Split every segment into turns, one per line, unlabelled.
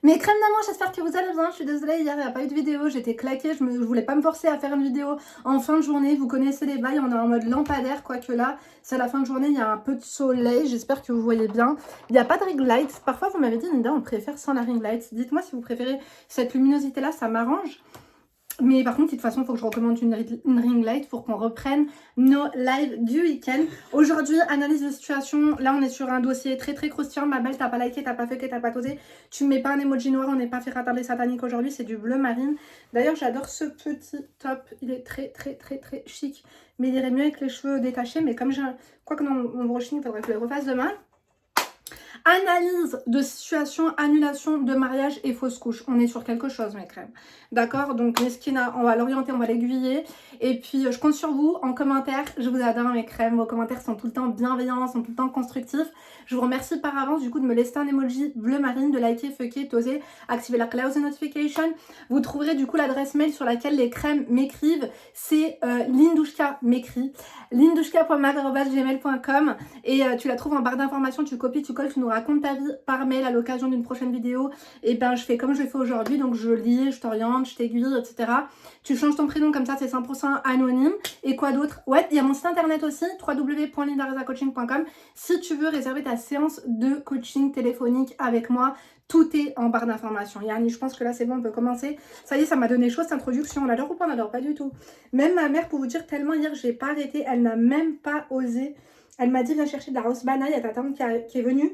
Mes crèmes d'amour, j'espère que vous allez bien. Je suis désolée, hier il n'y a pas eu de vidéo, j'étais claquée, je voulais pas me forcer à faire une vidéo en fin de journée. Vous connaissez les bails, on est en mode lampadaire, quoique là, c'est la fin de journée, il y a un peu de soleil, j'espère que vous voyez bien. Il n'y a pas de ring light. Parfois vous m'avez dit, Linda, on préfère sans la ring light. Dites-moi si vous préférez cette luminosité-là, ça m'arrange. Mais par contre, de toute façon, il faut que je recommande une ring light pour qu'on reprenne nos lives du week-end. Aujourd'hui, analyse de situation. Là, on est sur un dossier très très croustillant. Ma belle, t'as pas liké, t'as pas fait, t'as pas osé. Tu me mets pas un emoji noir, on n'est pas fait ratarder satanique aujourd'hui. C'est du bleu marine. D'ailleurs, j'adore ce petit top. Il est très très très très chic. Mais il irait mieux avec les cheveux détachés. Mais comme j'ai un... Quoi que non, mon brushing, il faudrait que je le refasse demain. Analyse de situation, annulation de mariage et fausse couche. On est sur quelque chose, mes crèmes. D'accord? Donc, Meskina, on va l'orienter, on va l'aiguiller. Et puis, je compte sur vous en commentaire. Je vous adore, mes crèmes. Vos commentaires sont tout le temps bienveillants, sont tout le temps constructifs. Je vous remercie par avance, du coup, de me laisser un emoji bleu marine, de liker, fucker, d'oser, activer la cloud notification. Vous trouverez, du coup, l'adresse mail sur laquelle les crèmes m'écrivent. C'est Lindouchka m'écrit. lindouchka.mag@gmail.com et tu la trouves en barre d'informations. Tu copies, tu colles, tu nous raconte ta vie par mail à l'occasion d'une prochaine vidéo. Et ben je fais comme je fais aujourd'hui, donc je lis, je t'oriente, je t'aiguille, etc. Tu changes ton prénom comme ça, c'est 100% anonyme. Et quoi d'autre? Ouais, il y a mon site internet aussi, www.lindarezacoaching.com. Si tu veux réserver ta séance de coaching téléphonique avec moi, tout est en barre d'informations. Yanni, je pense que là c'est bon, on peut commencer. Ça y est, ça m'a donné chaud cette introduction. On adore ou pas? On adore pas du tout. Même ma mère, pour vous dire, tellement hier j'ai pas arrêté, elle n'a même pas osé. Elle m'a dit, viens chercher de la rose banane. Il y a ta tante qui est venue.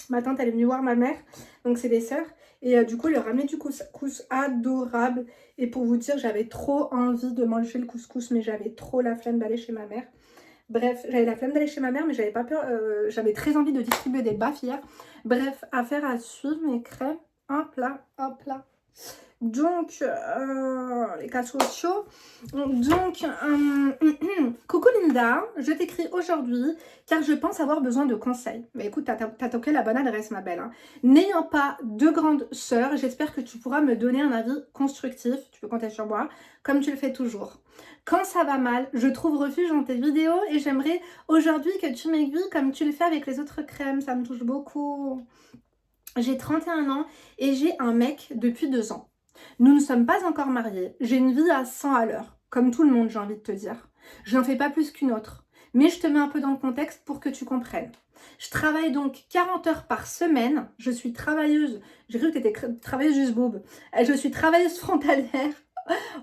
Ma tante, elle est venue voir ma mère. Donc, c'est des sœurs. Et du coup, elle lui a ramené du couscous adorable. Et pour vous dire, j'avais trop envie de manger le couscous, mais j'avais trop la flemme d'aller chez ma mère. Bref, j'avais la flemme d'aller chez ma mère, mais j'avais pas peur. J'avais très envie de distribuer des baffes hier. Bref, affaire à suivre, mes crèmes. Hop là, hop là. Donc, les cas sociaux. Donc, coucou Linda, je t'écris aujourd'hui car je pense avoir besoin de conseils. Mais écoute, t'as toqué la bonne adresse, ma belle. Hein. N'ayant pas de grande sœur, j'espère que tu pourras me donner un avis constructif. Tu peux compter sur moi, comme tu le fais toujours. Quand ça va mal, je trouve refuge dans tes vidéos et j'aimerais aujourd'hui que tu m'aiguilles comme tu le fais avec les autres crèmes. Ça me touche beaucoup. J'ai 31 ans et j'ai un mec depuis 2 ans. Nous ne sommes pas encore mariés. J'ai une vie à 100 à l'heure. Comme tout le monde, j'ai envie de te dire. Je n'en fais pas plus qu'une autre. Mais je te mets un peu dans le contexte pour que tu comprennes. Je travaille donc 40 heures par semaine. Je suis travailleuse. J'ai cru que tu étais travailleuse juste boob. Je suis travailleuse frontalière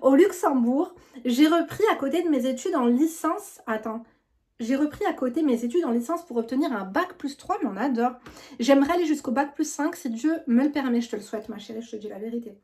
au Luxembourg. J'ai repris à côté de mes études en licence. Attends. J'ai repris à côté mes études en licence pour obtenir un bac plus 3, mais on adore. J'aimerais aller jusqu'au bac plus 5 si Dieu me le permet. Je te le souhaite, ma chérie, je te dis la vérité.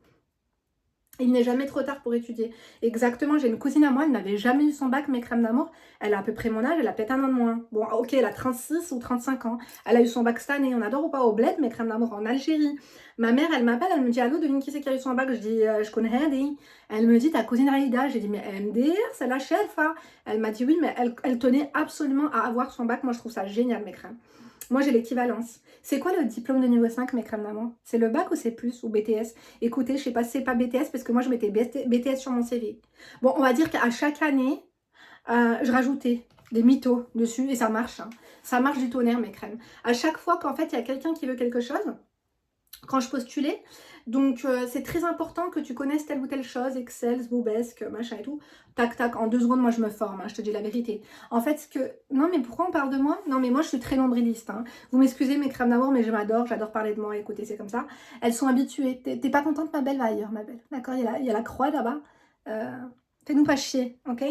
Il n'est jamais trop tard pour étudier. Exactement, j'ai une cousine à moi, elle n'avait jamais eu son bac, mes crèmes d'amour. Elle a à peu près mon âge, elle a peut-être un an de moins. Bon, ok, elle a 36 ou 35 ans. Elle a eu son bac cette année. On adore ou pas au bled, mes crèmes d'amour en Algérie. Ma mère, elle m'appelle, elle me dit, allô, devine qui c'est qui a eu son bac? Je dis, je connais rien. Elle me dit, ta cousine Aïda. J'ai dit, mais MDR, c'est la chef. Hein. Elle m'a dit, oui, mais elle tenait absolument à avoir son bac. Moi, je trouve ça génial, mes crèmes. Moi, j'ai l'équivalence. C'est quoi le diplôme de niveau 5, mes crèmes d'amour? C'est le bac ou c'est plus ou BTS? Écoutez, je sais pas si c'est pas BTS parce que moi, je mettais BTS sur mon CV. Bon, on va dire qu'à chaque année, je rajoutais des mythos dessus et ça marche. Hein. Ça marche du tonnerre, mes crèmes. À chaque fois qu'en fait, il y a quelqu'un qui veut quelque chose, quand je postulais, donc c'est très important que tu connaisses telle ou telle chose, Excel, Boobesque, machin et tout. Tac, tac, en 2 secondes, moi je me forme, hein, je te dis la vérité. En fait, ce que... Non, mais pourquoi on parle de moi? Non, mais moi je suis très nombriliste. Hein. Vous m'excusez, mes crèmes d'amour, mais je m'adore, j'adore parler de moi, écoutez, c'est comme ça. Elles sont habituées. T'es pas contente, ma belle? Va ailleurs, ma belle. D'accord, il y a la croix là-bas. Fais-nous pas chier, ok?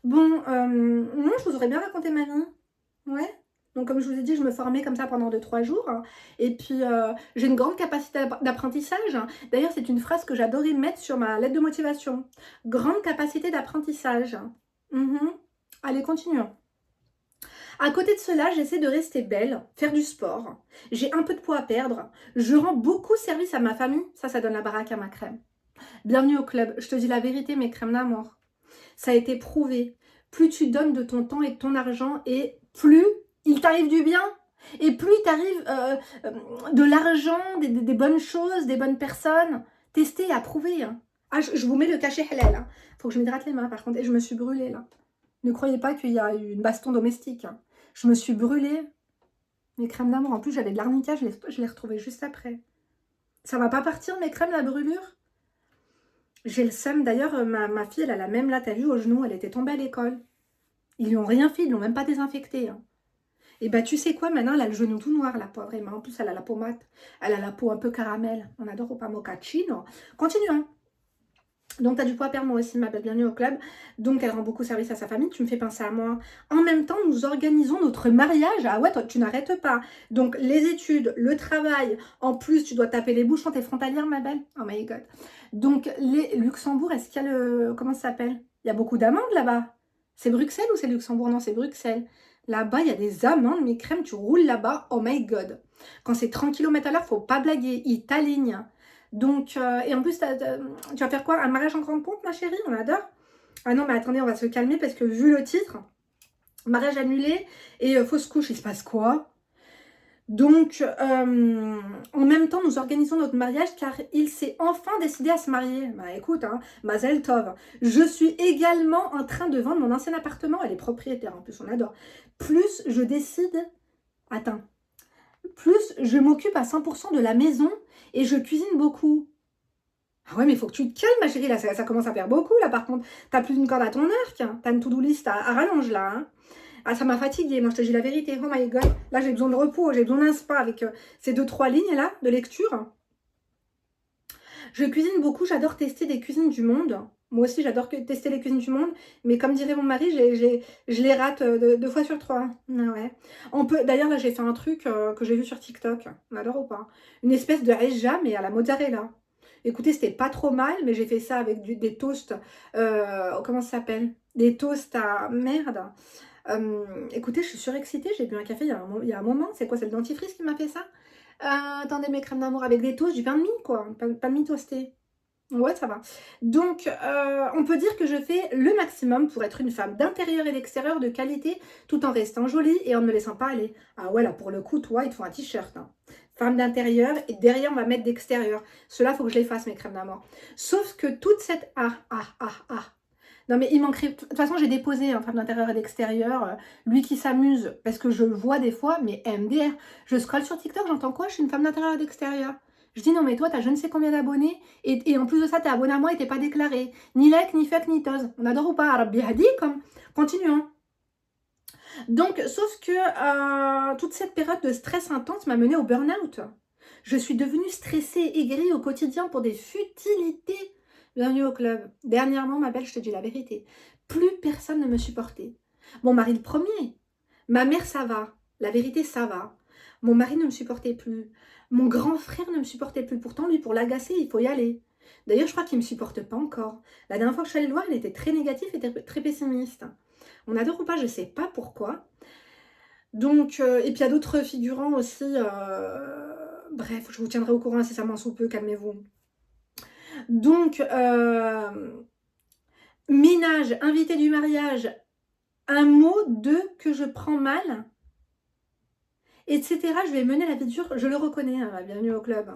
Bon, non, je vous aurais bien raconté ma vie. Ouais. Donc, comme je vous ai dit, je me formais comme ça pendant 2-3 jours. Hein. Et puis, j'ai une grande capacité d'apprentissage. Hein. D'ailleurs, c'est une phrase que j'adorais mettre sur ma lettre de motivation. Grande capacité d'apprentissage. Allez, continuons. À côté de cela, j'essaie de rester belle, faire du sport. J'ai un peu de poids à perdre. Je rends beaucoup service à ma famille. Ça donne la baraque à ma crème. Bienvenue au club. Je te dis la vérité, mes crèmes d'amour. Ça a été prouvé. Plus tu donnes de ton temps et de ton argent, et plus il t'arrive du bien. Et plus il t'arrive de l'argent, des bonnes choses, des bonnes personnes. Testé et approuvé. Hein. Ah, je vous mets le cachet halal. Hein. Faut que je m'hydrate les mains par contre. Et je me suis brûlée là. Ne croyez pas qu'il y a eu une baston domestique. Hein. Je me suis brûlée. Mes crèmes d'amour. En plus, j'avais de l'arnica. Je l'ai retrouvée juste après. Ça va pas partir mes crèmes, la brûlure? J'ai le seum. D'ailleurs, ma fille, elle a la même là, t'as vu, au genou, elle était tombée à l'école. Ils lui ont rien fait, ils l'ont même pas désinfecté. Hein. Et bah tu sais quoi, maintenant elle a le genou tout noir, la pauvre. Et en plus, elle a la peau mate. Elle a la peau un peu caramel. On adore au pas mochaccino. Continuons. Donc, tu as du poids à perdre, moi aussi, ma belle, bienvenue au club. Donc, elle rend beaucoup service à sa famille. Tu me fais penser à moi. En même temps, nous organisons notre mariage. Ah ouais, toi, tu n'arrêtes pas. Donc, les études, le travail. En plus, tu dois taper les bouchons. T'es frontalière, ma belle. Oh my God. Donc, les Luxembourg, est-ce qu'il y a le... Comment ça s'appelle? Il y a beaucoup d'amandes là-bas. C'est Bruxelles ou c'est Luxembourg? Non, c'est Bruxelles. Là-bas, il y a des amandes, mes crèmes. Tu roules là-bas. Oh my God. Quand c'est 30 km/h, faut pas blaguer. Ils t'alignent. Donc, et en plus, tu vas faire quoi? Un mariage en grande pompe, ma chérie? On adore. Ah non, mais attendez, on va se calmer parce que vu le titre, mariage annulé et fausse couche, il se passe quoi? Donc, en même temps, nous organisons notre mariage car il s'est enfin décidé à se marier. Bah écoute, hein, Mazel Tov. Je suis également en train de vendre mon ancien appartement. Elle est propriétaire, en plus, on adore. Plus je décide... Attends. Plus je m'occupe à 100% de la maison et je cuisine beaucoup. Ah ouais, mais il faut que tu te calmes, ma chérie, là, ça commence à faire beaucoup, là, par contre. T'as plus d'une corde à ton arc, hein. T'as une to-do list à rallonge, là, hein. Ah, ça m'a fatiguée, moi, je te dis la vérité. Oh my God, là, j'ai besoin de repos, j'ai besoin d'un spa avec ces 2-3 lignes-là de lecture. Je cuisine beaucoup, j'adore tester des cuisines du monde. Moi aussi, j'adore tester les cuisines du monde. Mais comme dirait mon mari, je les rate 2 fois sur 3. Ah ouais. D'ailleurs, là, j'ai fait un truc que j'ai vu sur TikTok. On adore ou pas? Une espèce de aïja, mais à la mozzarella. Écoutez, c'était pas trop mal, mais j'ai fait ça avec des toasts. Comment ça s'appelle? Des toasts à... Merde. Écoutez, je suis surexcitée. J'ai bu un café il y a un moment. C'est quoi? C'est le dentifrice qui m'a fait ça? Attendez, mes crèmes d'amour avec des toasts, du pain de mie, quoi. Pain de mie toasté. Ouais, ça va. Donc, on peut dire que je fais le maximum pour être une femme d'intérieur et d'extérieur de qualité, tout en restant jolie et en ne me laissant pas aller. Ah ouais, là, pour le coup, toi, il te faut un t-shirt. Hein. Femme d'intérieur et derrière, on va mettre d'extérieur. Cela, faut que je les fasse, mes crèmes d'amour. Sauf que toute cette... Non, mais il manquerait... De toute façon, j'ai déposé un femme d'intérieur et d'extérieur. Lui qui s'amuse, parce que je le vois des fois, mais MDR. Je scrolle sur TikTok, j'entends quoi? Je suis une femme d'intérieur et d'extérieur. Je dis non, mais toi, t'as je ne sais combien d'abonnés. Et en plus de ça, t'es abonné à moi et t'es pas déclaré. Ni like, ni fake, ni tose. On adore ou pas? Rabbi Hadi, comme. Continuons. Donc, sauf que toute cette période de stress intense m'a menée au burn-out. Je suis devenue stressée, aigrie au quotidien pour des futilités. Bienvenue au club. Dernièrement, ma belle, je te dis la vérité. Plus personne ne me supportait. Mon mari le premier. Ma mère, ça va. La vérité, ça va. Mon mari ne me supportait plus. Mon grand frère ne me supportait plus. Pourtant, lui, pour l'agacer, il faut y aller. D'ailleurs, je crois qu'il ne me supporte pas encore. La dernière fois que je suis allée le voir, il était très négatif et très pessimiste. On adore ou pas, je ne sais pas pourquoi. Donc, et puis il y a d'autres figurants aussi. Bref, je vous tiendrai au courant incessamment sous peu, calmez-vous. Donc, ménage, invité du mariage, un mot de que je prends mal, etc. Je vais mener la vie dure, je le reconnais, hein, bienvenue au club.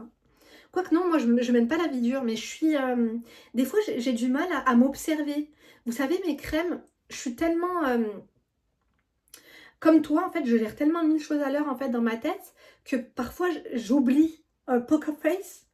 Quoique non, moi je mène pas la vie dure, mais je suis... des fois j'ai du mal à m'observer. Vous savez, mes crèmes, je suis tellement... comme toi, en fait, je gère tellement mille choses à l'heure en fait dans ma tête que parfois j'oublie poker face.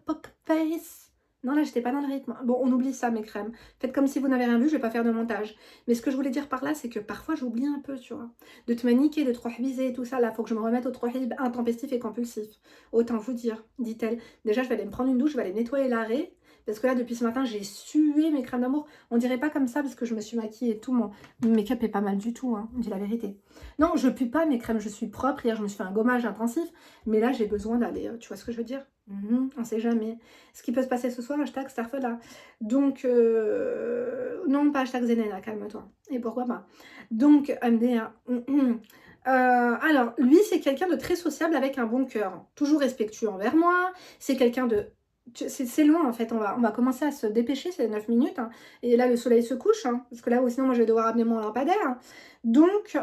Poker face. Non, là, j'étais pas dans le rythme. Bon, on oublie ça, mes crèmes. Faites comme si vous n'avez rien vu, je vais pas faire de montage. Mais ce que je voulais dire par là, c'est que parfois, j'oublie un peu, tu vois. De te maniquer, de te rohibiser et tout ça. Là, faut que je me remette au rohib intempestif et compulsif. Autant vous dire, dit-elle. Déjà, je vais aller me prendre une douche, je vais aller nettoyer l'arrêt. Parce que là, depuis ce matin, j'ai sué mes crèmes d'amour. On dirait pas comme ça parce que je me suis maquillée et tout. Mon make-up est pas mal du tout, hein. On dit la vérité. Non, je pue pas mes crèmes, je suis propre. Hier, je me suis fait un gommage intensif. Mais là, j'ai besoin d'aller, tu vois ce que je veux dire? On sait jamais. Ce qui peut se passer ce soir, hashtag Starfella. Donc, non, pas hashtag Zenena, calme-toi. Et pourquoi pas? Donc, MDR. Alors, lui, c'est quelqu'un de très sociable avec un bon cœur. Toujours respectueux envers moi. C'est quelqu'un de... C'est loin en fait, on va commencer à se dépêcher, c'est 9 minutes. Hein. Et là, le soleil se couche, hein, parce que là, sinon, moi, je vais devoir amener mon lampadaire. Donc,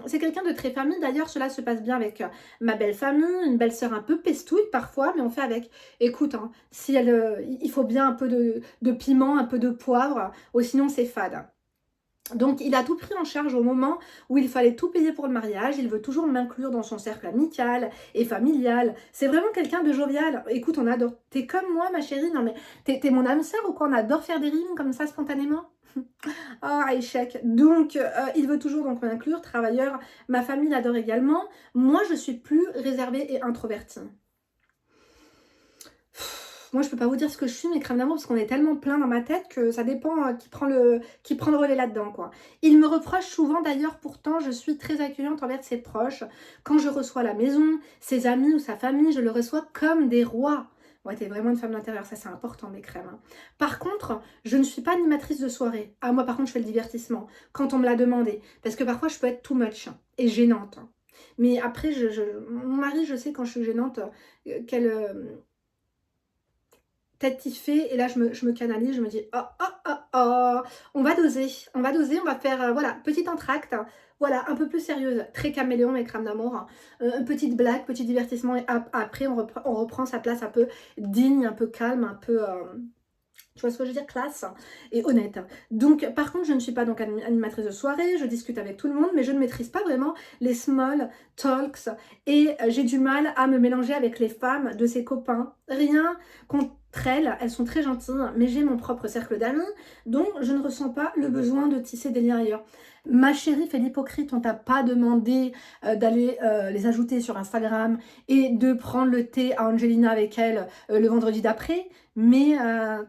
c'est quelqu'un de très famille. D'ailleurs, cela se passe bien avec ma belle famille, une belle sœur un peu pestouille parfois, mais on fait avec. Écoute, hein, si il faut bien un peu de piment, un peu de poivre, ou sinon c'est fade. Donc, il a tout pris en charge au moment où il fallait tout payer pour le mariage. Il veut toujours m'inclure dans son cercle amical et familial. C'est vraiment quelqu'un de jovial. Écoute, on adore. T'es comme moi, ma chérie. Non, mais t'es mon âme sœur ou quoi? On adore faire des rimes comme ça spontanément. Ah, échec. Donc, il veut toujours donc m'inclure, travailleur. Ma famille l'adore également. Moi, je suis plus réservée et introvertie. Moi, je peux pas vous dire ce que je suis, mes crèmes d'amour, parce qu'on est tellement plein dans ma tête que ça dépend qui prend le relais là-dedans, quoi. Il me reproche souvent, d'ailleurs, pourtant, je suis très accueillante envers ses proches. Quand je reçois à la maison, ses amis ou sa famille, je le reçois comme des rois. Ouais, t'es vraiment une femme d'intérieur, ça c'est important, mes crèmes. Hein. Par contre, je ne suis pas animatrice de soirée. Ah, moi, par contre, je fais le divertissement, quand on me l'a demandé. Parce que parfois, je peux être too much et gênante. Mais après, mon mari, je sais quand je suis gênante, tête qui fait, et là je me canalise, je me dis oh oh oh oh, on va doser, on va faire voilà, petite entracte, voilà, un peu plus sérieuse, très caméléon mes crèmes d'amour, petite blague, petit divertissement, et après on reprend sa place un peu digne, un peu calme, un peu tu vois ce que je veux dire, classe et honnête. Donc, par contre, je ne suis pas donc animatrice de soirée, je discute avec tout le monde, mais je ne maîtrise pas vraiment les small talks et j'ai du mal à me mélanger avec les femmes de ses copains. Rien contre elles sont très gentilles, mais j'ai mon propre cercle d'amis, donc je ne ressens pas le besoin de tisser des liens ailleurs. Ma chérie fait l'hypocrite, on t'a pas demandé d'aller les ajouter sur Instagram et de prendre le thé à Angelina avec elle le vendredi d'après. Mais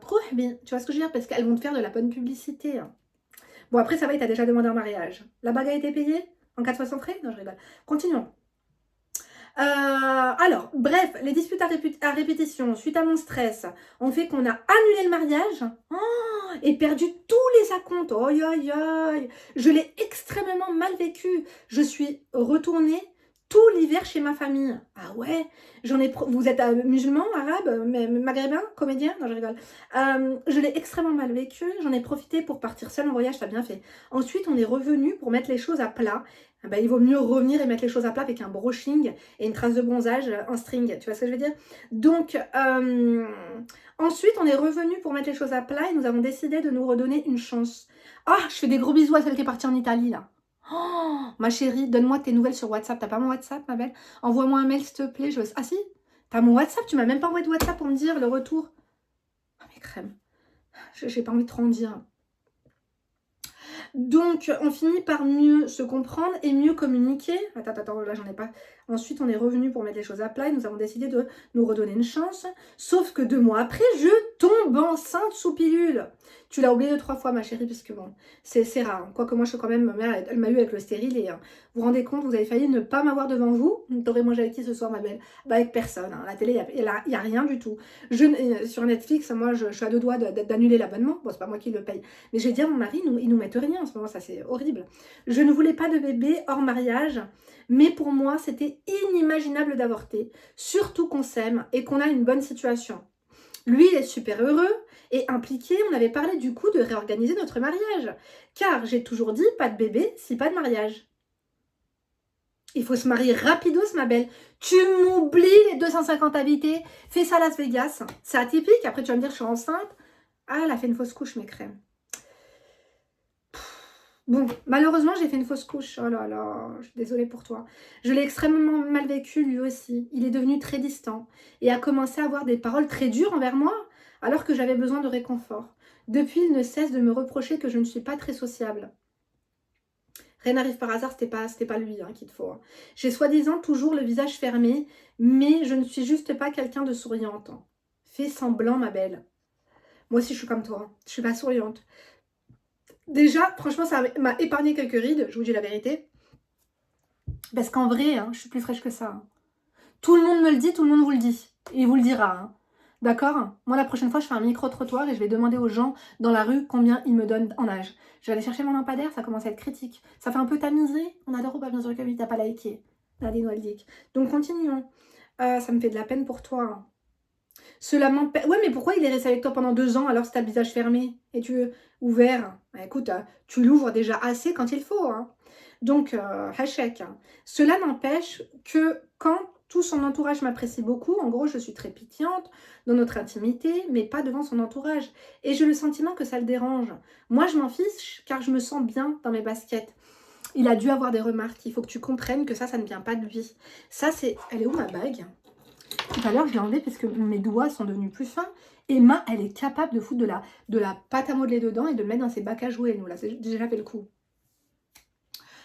trop bien, tu vois ce que je veux dire? Parce qu'elles vont te faire de la bonne publicité. Hein. Bon, après, ça va, il t'a déjà demandé en mariage. La bague a été payée? En cas de 60 frais? Non, je rigole. Continuons. Alors, bref, les disputes à répétition, suite à mon stress, ont fait qu'on a annulé le mariage et perdu tous les acomptes. Aïe, aïe, aïe. Je l'ai extrêmement mal vécu. Je suis retournée tout l'hiver chez ma famille. Ah ouais, vous êtes musulman, arabe, maghrébin, comédien? Non, je rigole. Je l'ai extrêmement mal vécu. J'en ai profité pour partir seule en voyage, t'as bien fait. Ensuite, on est revenu pour mettre les choses à plat. Ben, il vaut mieux revenir et mettre les choses à plat avec un brushing et une trace de bronzage, un string. Tu vois ce que je veux dire? Donc, ensuite, on est revenu pour mettre les choses à plat et nous avons décidé de nous redonner une chance. Ah, je fais des gros bisous à celle qui est partie en Italie, là. Oh, ma chérie, donne-moi tes nouvelles sur WhatsApp. T'as pas mon WhatsApp, ma belle? Envoie-moi un mail, s'il te plaît. Ah si, t'as mon WhatsApp? Tu m'as même pas envoyé de WhatsApp pour me dire le retour. Ah, mes crèmes. J'ai pas envie de trop en dire. Donc, on finit par mieux se comprendre et mieux communiquer. Attends, là, j'en ai pas. Ensuite, on est revenu pour mettre les choses à plat et nous avons décidé de nous redonner une chance. Sauf que 2 mois après, je tombe enceinte sous pilule. Tu l'as oublié 2-3 fois, ma chérie, parce que bon, c'est rare. Quoique moi, je suis quand même, ma mère, elle m'a eu avec le stérile et vous vous rendez compte, vous avez failli ne pas m'avoir devant vous. T'aurais mangé avec qui ce soir, ma belle? Bah, avec personne. Hein. La télé, il y a rien du tout. Sur Netflix, moi, je suis à 2 doigts d'annuler l'abonnement. Bon, c'est pas moi qui le paye. Mais je vais dire, mon mari, ils nous mettent rien en ce moment, ça c'est horrible. Je ne voulais pas de bébé hors mariage, mais pour moi, c'était inimaginable d'avorter. Surtout qu'on s'aime et qu'on a une bonne situation. Lui, il est super heureux et impliqué. On avait parlé du coup de réorganiser notre mariage. Car j'ai toujours dit, pas de bébé si pas de mariage. Il faut se marier rapidos, ma belle. Tu m'oublies les 250 invités. Fais ça à Las Vegas. C'est atypique. Après, tu vas me dire, je suis enceinte. Ah, elle a fait une fausse couche, mes crèmes. Bon, malheureusement, j'ai fait une fausse couche. Oh là là, je suis désolée pour toi. Je l'ai extrêmement mal vécu, lui aussi. Il est devenu très distant et a commencé à avoir des paroles très dures envers moi, alors que j'avais besoin de réconfort. Depuis, il ne cesse de me reprocher que je ne suis pas très sociable. Rien n'arrive par hasard, c'était pas lui qu'il te faut. Hein. J'ai soi-disant toujours le visage fermé, mais je ne suis juste pas quelqu'un de souriante. Fais semblant, ma belle. Moi aussi, je suis comme toi. Je suis pas souriante. Déjà, franchement, ça m'a épargné quelques rides, je vous dis la vérité. Parce qu'en vrai, je suis plus fraîche que ça. Hein. Tout le monde me le dit, tout le monde vous le dit. Et il vous le dira. Hein. D'accord? Moi, la prochaine fois, je fais un micro-trottoir et je vais demander aux gens dans la rue combien ils me donnent en âge. Je vais aller chercher mon lampadaire, ça commence à être critique. Ça fait un peu tamiser. On adore ou pas, bien sûr que oui, t'as pas liké. Allez, Noël-Dick. Donc, continuons. Ça me fait de la peine pour toi. Hein. Cela m'empêche. Ouais, mais pourquoi il est resté avec toi pendant 2 ans alors que t'as le visage fermé et tu ouvert? Bah, écoute, tu l'ouvres déjà assez quand il faut. Hein. Donc, hachek. Cela n'empêche que quand Tout son entourage m'apprécie beaucoup. En gros, je suis très pétillante dans notre intimité, mais pas devant son entourage. Et j'ai le sentiment que ça le dérange. Moi, je m'en fiche car je me sens bien dans mes baskets. Il a dû avoir des remarques. Il faut que tu comprennes que ça ne vient pas de lui. Ça, c'est... Elle est où ma bague? Tout à l'heure, je l'ai enlevée parce que mes doigts sont devenus plus fins. Emma, elle est capable de foutre de la pâte à modeler dedans et de le mettre dans ses bacs à jouer. Nous, là, c'est déjà fait le coup.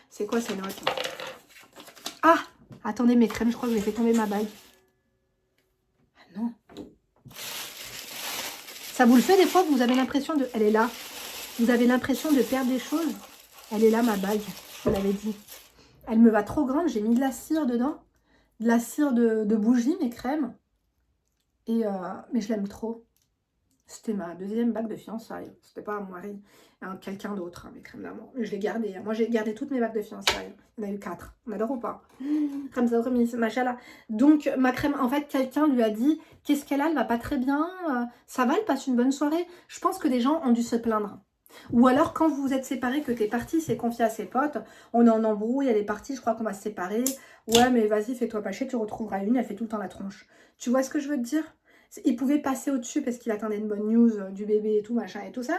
C'est quoi ces notes? Ah! Attendez, mes crèmes, je crois que j'ai fait tomber ma bague. Ah non. Ça vous le fait des fois que vous avez l'impression de... Elle est là. Vous avez l'impression de perdre des choses. Elle est là, ma bague. Je vous l'avais dit. Elle me va trop grande. J'ai mis de la cire dedans. De la cire de bougie, mes crèmes. Et mais je l'aime trop. C'était ma deuxième bague de fiançailles. C'était pas mon mari, quelqu'un d'autre, mes crèmes d'amour. Je l'ai gardée. Moi, j'ai gardé toutes mes bagues de fiançailles. Il y en a eu 4. On adore ou pas? Comme ça, remise, machallah. Donc, ma crème, en fait, quelqu'un lui a dit qu'est-ce qu'elle a? Elle va pas très bien. Ça va, elle passe une bonne soirée. Je pense que des gens ont dû se plaindre. Ou alors, quand vous vous êtes séparés, que t'es parti, c'est confié à ses potes. On est en embrouille, elle est partie, je crois qu'on va se séparer. Ouais, mais vas-y, fais-toi pas chier, tu retrouveras une, elle fait tout le temps la tronche. Tu vois ce que je veux te dire? Il pouvait passer au-dessus parce qu'il attendait une bonne news du bébé et tout, machin et tout ça.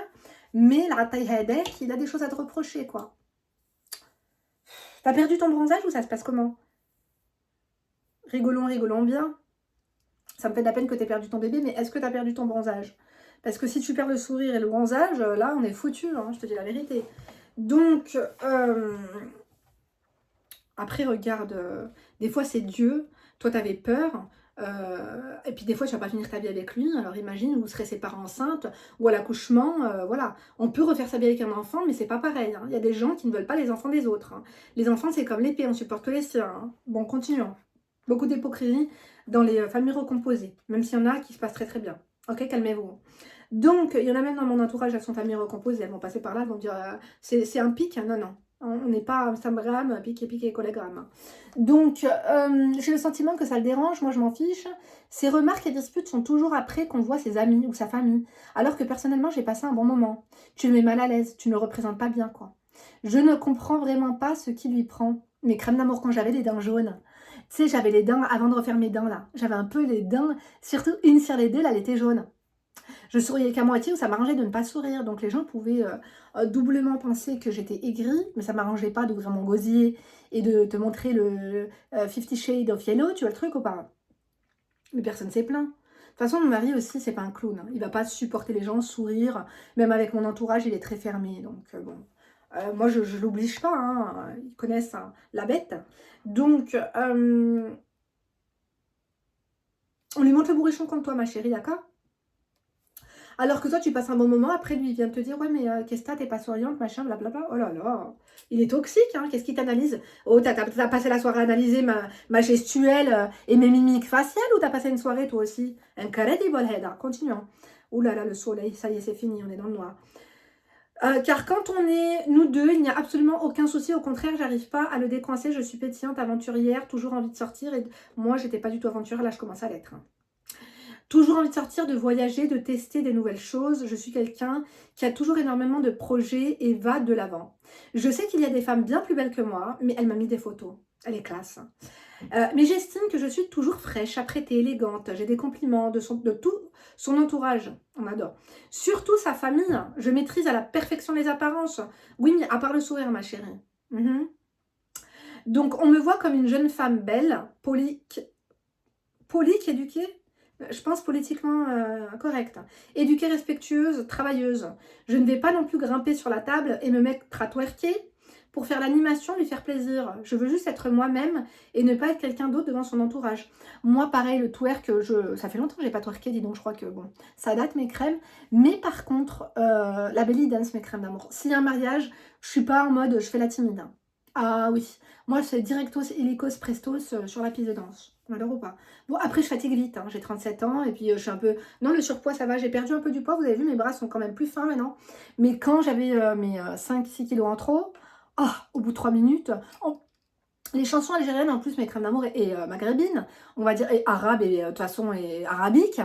Mais la taille Hedek, il a des choses à te reprocher, quoi. T'as perdu ton bronzage ou ça se passe comment? Rigolons, rigolons bien. Ça me fait de la peine que t'aies perdu ton bébé, mais est-ce que t'as perdu ton bronzage? Parce que si tu perds le sourire et le bronzage, là, on est foutu, hein, je te dis la vérité. Donc, après, regarde, des fois, c'est Dieu. Toi, t'avais peur. Et puis des fois tu vas pas finir ta vie avec lui, alors imagine vous serez séparés enceintes ou à l'accouchement, voilà, on peut refaire sa vie avec un enfant mais c'est pas pareil, hein. Il y a des gens qui ne veulent pas les enfants des autres, hein. Les enfants c'est comme l'épée, on supporte que les siens, hein. Bon, continuons. Beaucoup d'hypocrisie dans les familles recomposées, même s'il y en a qui se passent très très bien. Ok, calmez-vous. Donc il y en a même dans mon entourage, elles sont familles recomposées, elles vont passer par là, elles vont dire c'est un pic, hein. Non non, on n'est pas Instagram, pique et collégramme. Donc, j'ai le sentiment que ça le dérange, moi je m'en fiche. Ses remarques et disputes sont toujours après qu'on voit ses amis ou sa famille. Alors que personnellement, j'ai passé un bon moment. Tu me mets mal à l'aise, tu ne le représentes pas bien, quoi. Je ne comprends vraiment pas ce qui lui prend. Mes crèmes d'amour quand j'avais les dents jaunes. Tu sais, j'avais les dents, avant de refaire mes dents là, j'avais un peu les dents, surtout une sur les deux, là, elle était jaune. Je souriais qu'à moitié ou ça m'arrangeait de ne pas sourire. Donc les gens pouvaient doublement penser que j'étais aigrie, mais ça m'arrangeait pas d'ouvrir mon gosier et de te montrer le 50 Shades of Yellow, tu vois le truc ou pas? Mais personne s'est plaint. De toute façon, mon mari aussi, c'est pas un clown, hein. Il va pas supporter les gens, sourire. Même avec mon entourage, il est très fermé. Donc bon, moi je l'oblige pas, hein. Ils connaissent hein, la bête. Donc, on lui montre le bourrichon contre toi, ma chérie, d'accord? Alors que toi, tu passes un bon moment, après, lui, il vient te dire, ouais, mais qu'est-ce que t'as, t'es pas souriante, machin, blablabla. Oh là là, il est toxique, hein, qu'est-ce qu'il t'analyse? Oh, t'as passé la soirée à analyser ma gestuelle et mes mimiques faciales, ou t'as passé une soirée, toi aussi? Incredible, Hedda, continuons. Oh là là, le soleil, ça y est, c'est fini, on est dans le noir. Car quand on est nous deux, il n'y a absolument aucun souci. Au contraire, j'arrive pas à le décoincer. Je suis pétillante, aventurière, toujours envie de sortir. Et moi, j'étais pas du tout aventurière, là, je commence à l'être, hein. Toujours envie de sortir, de voyager, de tester des nouvelles choses. Je suis quelqu'un qui a toujours énormément de projets et va de l'avant. Je sais qu'il y a des femmes bien plus belles que moi, mais elle m'a mis des photos. Elle est classe. Mais j'estime que je suis toujours fraîche, apprêtée, élégante. J'ai des compliments de tout son entourage. On adore. Surtout sa famille. Je maîtrise à la perfection les apparences. Oui, mais à part le sourire, ma chérie. Donc, on me voit comme une jeune femme belle, polie, éduquée. Je pense politiquement correcte. Éduquée, respectueuse, travailleuse. Je ne vais pas non plus grimper sur la table et me mettre à twerker pour faire l'animation, lui faire plaisir. Je veux juste être moi-même et ne pas être quelqu'un d'autre devant son entourage. Moi, pareil, le twerk, ça fait longtemps que j'ai pas twerké, dis donc, je crois que bon, ça date mes crèmes. Mais par contre, la belly dance, mes crèmes d'amour. S'il y a un mariage, je suis pas en mode, je fais la timide. Ah oui, moi, c'est directos, illicos, prestos sur la piste de danse. On adore ou pas? Bon, après, je fatigue vite, hein. J'ai 37 ans et puis je suis un peu... Non, le surpoids, ça va, j'ai perdu un peu du poids. Vous avez vu, mes bras sont quand même plus fins maintenant. Mais quand j'avais mes 5-6 kilos en trop, au bout de 3 minutes... Les chansons algériennes, en plus, mes crèmes d'amour et maghrébines, on va dire, et arabes, et de toute façon, et arabiques,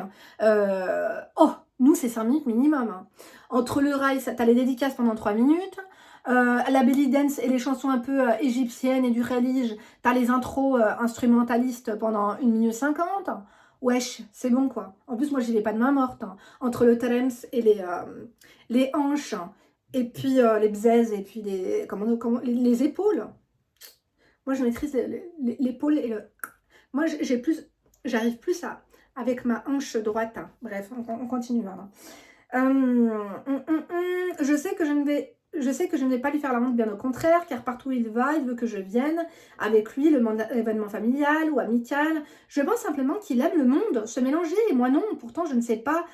nous, c'est 5 minutes minimum, hein. Entre le rail, t'as les dédicaces pendant 3 minutes, La belly dance et les chansons un peu égyptiennes et du religion, t'as les intros instrumentalistes pendant 1 minute 50. Wesh, c'est bon quoi. En plus, moi, j'y vais pas de main morte, hein. Entre le trems et les hanches, et puis les bzaises, et puis les épaules. Moi, je maîtrise l'épaule et le... Moi, j'arrive plus avec ma hanche droite, hein. Bref, on continue. Hein. Je sais que je ne vais pas lui faire la honte, bien au contraire, car partout où il va, il veut que je vienne avec lui, l'événement familial ou amical. Je pense simplement qu'il aime le monde, se mélanger, et moi non. Pourtant, je ne sais pas...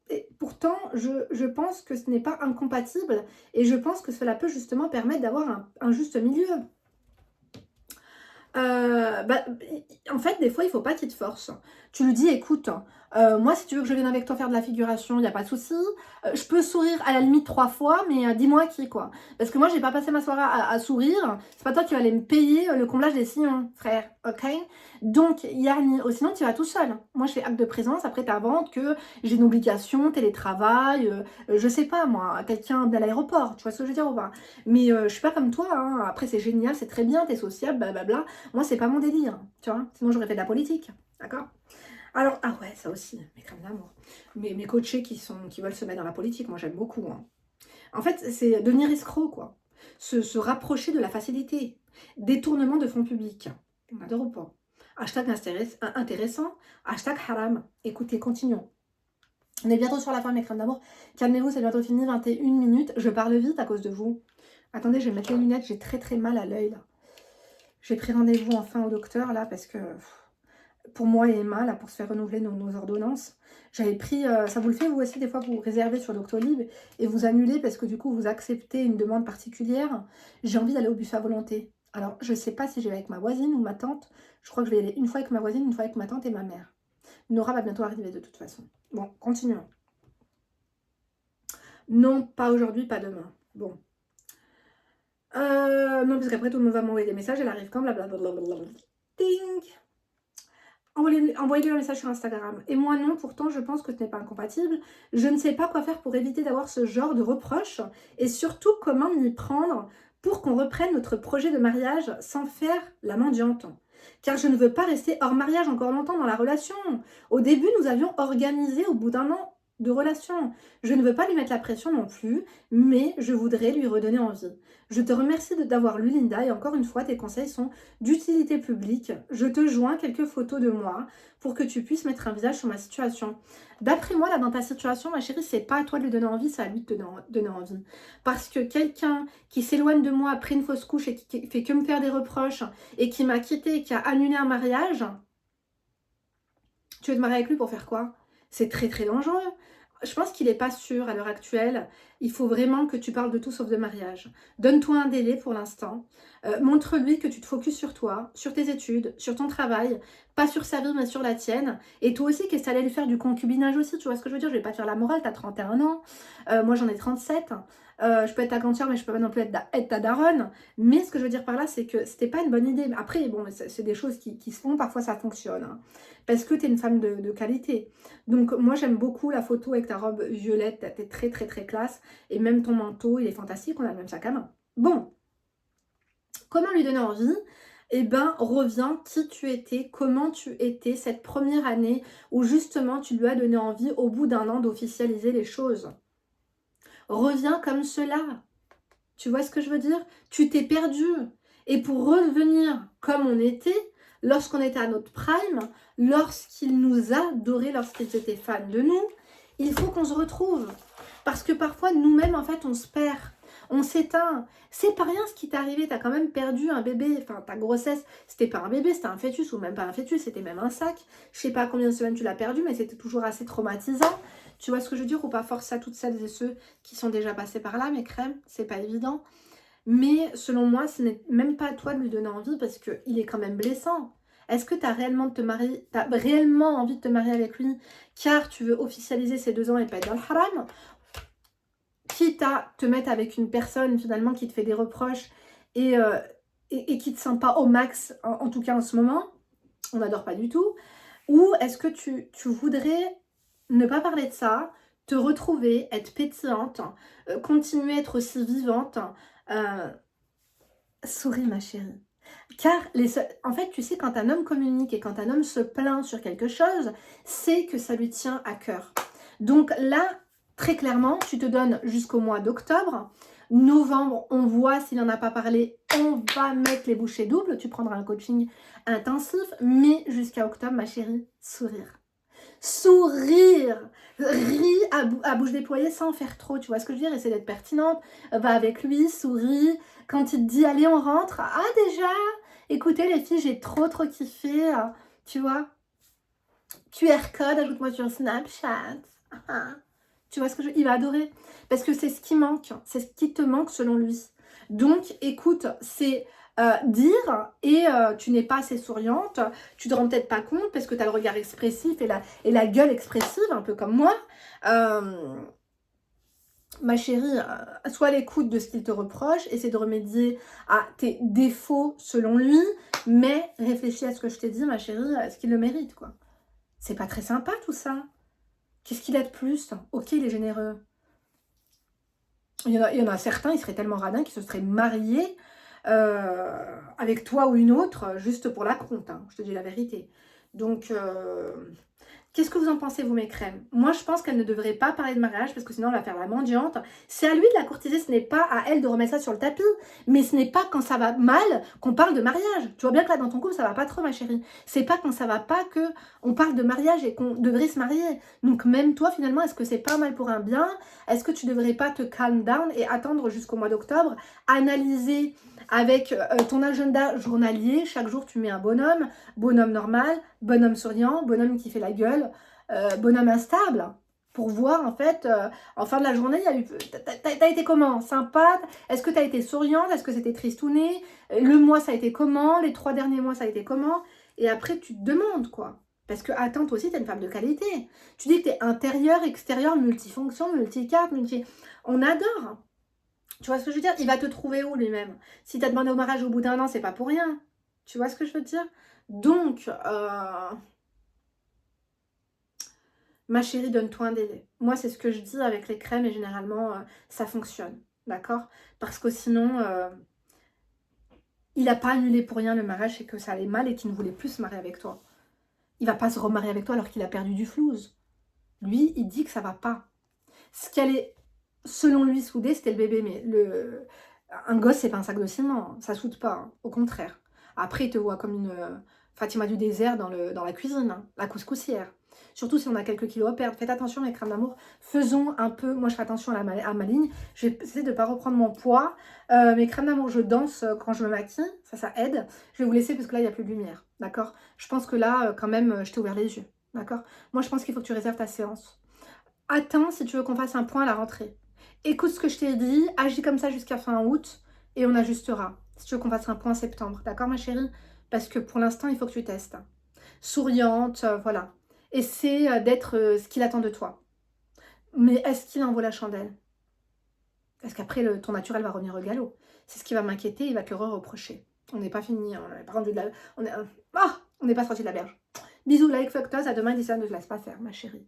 et pourtant, je pense que ce n'est pas incompatible, et je pense que cela peut justement permettre d'avoir un juste milieu. En fait, des fois, il faut pas qu'il te force. Tu lui dis, écoute, moi, si tu veux que je vienne avec toi faire de la figuration, il n'y a pas de souci. Je peux sourire à la limite 3 fois, mais dis-moi qui, quoi. Parce que moi, j'ai pas passé ma soirée à sourire. C'est pas toi qui vas aller me payer le comblage des sillons, frère, ok? Donc, Yanni, sinon, tu vas tout seul. Moi, je fais acte de présence. Après, t'inventes que j'ai une obligation, télétravail, je sais pas, moi, quelqu'un de l'aéroport. Tu vois ce que je veux dire ou pas? Mais je suis pas comme toi, hein. Après, c'est génial, c'est très bien, t'es sociable, blablabla. Moi, c'est pas mon délire, tu vois. Sinon, j'aurais fait de la politique, d'accord? Alors, ah ouais, ça aussi, mes crèmes d'amour. Mes coachés qui veulent se mettre dans la politique, moi, j'aime beaucoup, hein. En fait, c'est devenir escroc, quoi. Se rapprocher de la facilité. Détournement de fonds publics. On adore ou pas? Hashtag intéressant. Hashtag haram. Écoutez, continuons. On est bientôt sur la fin, mes crèmes d'amour. Calmez-vous, c'est bientôt fini, 21 minutes. Je parle vite à cause de vous. Attendez, je vais mettre les lunettes, j'ai très très mal à l'œil, là. J'ai pris rendez-vous enfin au docteur, là, parce que pour moi et Emma, là, pour se faire renouveler nos ordonnances, j'avais pris, ça vous le fait, vous aussi, des fois, vous réservez sur Doctolib et vous annulez parce que du coup, vous acceptez une demande particulière. J'ai envie d'aller au buffet à volonté. Alors, je sais pas si je vais avec ma voisine ou ma tante. Je crois que je vais y aller une fois avec ma voisine, une fois avec ma tante et ma mère. Nora va bientôt arriver de toute façon. Bon, continuons. Non, pas aujourd'hui, pas demain. Bon. Non, parce qu'après, tout le monde va m'envoyer des messages, elle arrive quand, blablabla. Ding. Envoyez-lui un message sur Instagram. Et moi non, pourtant je pense que ce n'est pas incompatible. Je ne sais pas quoi faire pour éviter d'avoir ce genre de reproches et surtout comment m'y prendre pour qu'on reprenne notre projet de mariage sans faire la mendiante. Car je ne veux pas rester hors mariage encore longtemps dans la relation. Au début, nous avions organisé au bout d'1 an de relation. Je ne veux pas lui mettre la pression non plus, mais je voudrais lui redonner envie. Je te remercie d'avoir lu, Linda, et encore une fois, tes conseils sont d'utilité publique. Je te joins quelques photos de moi pour que tu puisses mettre un visage sur ma situation. D'après moi, là, dans ta situation, ma chérie, c'est pas à toi de lui donner envie, c'est à lui de te donner envie. Parce que quelqu'un qui s'éloigne de moi après une fausse couche et qui fait que me faire des reproches et qui m'a quitté et qui a annulé un mariage, tu veux te marier avec lui pour faire quoi? C'est très très dangereux. Je pense qu'il n'est pas sûr à l'heure actuelle. Il faut vraiment que tu parles de tout sauf de mariage. Donne-toi un délai pour l'instant. Montre-lui que tu te focuses sur toi, sur tes études, sur ton travail, pas sur sa vie mais sur la tienne. Et toi aussi, qu'est-ce que ça allait lui faire du concubinage aussi? Tu vois ce que je veux dire? Je vais pas te faire la morale, t'as 31 ans. Moi j'en ai 37. Je peux être ta grand-sœur, mais je peux pas non plus être ta daronne. Mais ce que je veux dire par là, c'est que c'était pas une bonne idée. Après, bon, c'est des choses qui se font, parfois ça fonctionne. Hein, parce que tu es une femme de qualité. Donc moi j'aime beaucoup la photo avec ta robe violette, t'es très très très classe. Et même ton manteau, il est fantastique, on a le même sac à main. Bon, comment lui donner envie? Eh ben, reviens qui tu étais, comment tu étais cette première année où justement tu lui as donné envie au bout d'1 an d'officialiser les choses. Reviens comme cela. Tu vois ce que je veux dire? Tu t'es perdu. Et pour revenir comme on était, lorsqu'on était à notre prime, lorsqu'ils nous adoraient, lorsqu'ils étaient fans de nous, il faut qu'on se retrouve. Parce que parfois, nous-mêmes, en fait, on se perd. On s'éteint. C'est pas rien ce qui t'est arrivé. T'as quand même perdu un bébé. Enfin, ta grossesse, c'était pas un bébé, c'était un fœtus. Ou même pas un fœtus, c'était même un sac. Je sais pas combien de semaines tu l'as perdu, mais c'était toujours assez traumatisant. Tu vois ce que je veux dire? Ou pas force à toutes celles et ceux qui sont déjà passés par là, mes crèmes. C'est pas évident. Mais selon moi, ce n'est même pas à toi de lui donner envie parce qu'il est quand même blessant. Est-ce que tu as réellement envie de te marier avec lui car tu veux officialiser ces 2 ans et pas être dans le haram? Quitte à te mettre avec une personne finalement qui te fait des reproches et qui te sent pas au max, en tout cas en ce moment, on n'adore pas du tout. Ou est-ce que tu voudrais ne pas parler de ça, te retrouver, être pétillante, continuer à être aussi vivante. Souris ma chérie. Car en fait, tu sais, quand un homme communique et quand un homme se plaint sur quelque chose, c'est que ça lui tient à cœur. Donc là, très clairement, tu te donnes jusqu'au mois d'octobre. Novembre, on voit s'il n'en a pas parlé, on va mettre les bouchées doubles. Tu prendras un coaching intensif, mais jusqu'à octobre, ma chérie, sourire. Sourire, ris à bouche déployée sans faire trop, tu vois ce que je veux dire, essaie d'être pertinente, va avec lui, souris, quand il te dit allez on rentre, ah déjà, écoutez les filles j'ai trop kiffé, tu vois, QR code, ajoute-moi sur Snapchat, tu vois ce que il va adorer, parce que c'est ce qui manque, c'est ce qui te manque selon lui, donc écoute, c'est... dire et tu n'es pas assez souriante, tu te rends peut-être pas compte parce que tu as le regard expressif et la gueule expressive, un peu comme moi. Ma chérie, sois à l'écoute de ce qu'il te reproche, essaie de remédier à tes défauts selon lui, mais réfléchis à ce que je t'ai dit, ma chérie, à ce qu'il le mérite, quoi. C'est pas très sympa tout ça. Qu'est-ce qu'il a de plus? Ok, il est généreux. Il y en a certains, ils seraient tellement radins qu'ils se seraient mariés avec toi ou une autre, juste pour la compte, hein, je te dis la vérité. Donc, qu'est-ce que vous en pensez, vous, mes crèmes? Moi, je pense qu'elle ne devrait pas parler de mariage, parce que sinon, elle va faire la mendiante. C'est à lui de la courtiser, ce n'est pas à elle de remettre ça sur le tapis. Mais ce n'est pas quand ça va mal qu'on parle de mariage. Tu vois bien que là, dans ton couple, ça va pas trop, ma chérie. C'est pas quand ça va pas qu'on parle de mariage et qu'on devrait se marier. Donc, même toi, finalement, est-ce que c'est pas mal pour un bien? Est-ce que tu devrais pas te calm down et attendre jusqu'au mois d'octobre, analyser avec ton agenda journalier, chaque jour tu mets un bonhomme, bonhomme normal, bonhomme souriant, bonhomme qui fait la gueule, bonhomme instable, pour voir en fait, en fin de la journée, t'as été comment? Sympa? Est-ce que t'as été souriante? Est-ce que c'était tristouné? Le mois ça a été comment? Les 3 derniers mois ça a été comment? Et après tu te demandes quoi. Parce que attends, toi aussi t'es une femme de qualité. Tu dis que t'es intérieur, extérieur, multifonction, multicarte, On adore. Tu vois ce que je veux dire? Il va te trouver où lui-même? Si t'as demandé au mariage au bout d'1 an, c'est pas pour rien. Tu vois ce que je veux dire? Donc, ma chérie, donne-toi un délai. Moi, c'est ce que je dis avec les crèmes et généralement, ça fonctionne. D'accord? Parce que sinon, il n'a pas annulé pour rien le mariage, c'est que ça allait mal et qu'il ne voulait plus se marier avec toi. Il va pas se remarier avec toi alors qu'il a perdu du flouze. Lui, il dit que ça va pas. Ce qui allait, selon lui, souder, c'était le bébé. Mais un gosse, c'est pas un sac de ciment. Ça soude pas. Hein. Au contraire. Après, il te voit comme une Fatima du désert dans la cuisine. Hein, la couscoussière. Surtout si on a quelques kilos à perdre. Faites attention, mes crèmes d'amour. Faisons un peu... Moi, je fais attention à ma ligne. Je vais essayer de ne pas reprendre mon poids. Mes crèmes d'amour, je danse quand je me maquille. Ça aide. Je vais vous laisser parce que là, il n'y a plus de lumière. D'accord? Je pense que là, quand même, je t'ai ouvert les yeux. D'accord? Moi, je pense qu'il faut que tu réserves ta séance. Attends si tu veux qu'on fasse un point à la rentrée. Écoute ce que je t'ai dit, agis comme ça jusqu'à fin août et on ajustera. Si tu veux qu'on fasse un point en septembre, d'accord ma chérie? Parce que pour l'instant, il faut que tu testes. Souriante, voilà. Essaie d'être ce qu'il attend de toi. Mais est-ce qu'il en vaut la chandelle? Parce qu'après, ton naturel va revenir au galop. C'est ce qui va m'inquiéter, il va te le reprocher. On n'est pas fini, on n'est pas rendu de la... On n'est pas sorti de la berge. Bisous, like, fuck, à demain, d'ici là, ne te laisse pas faire, ma chérie.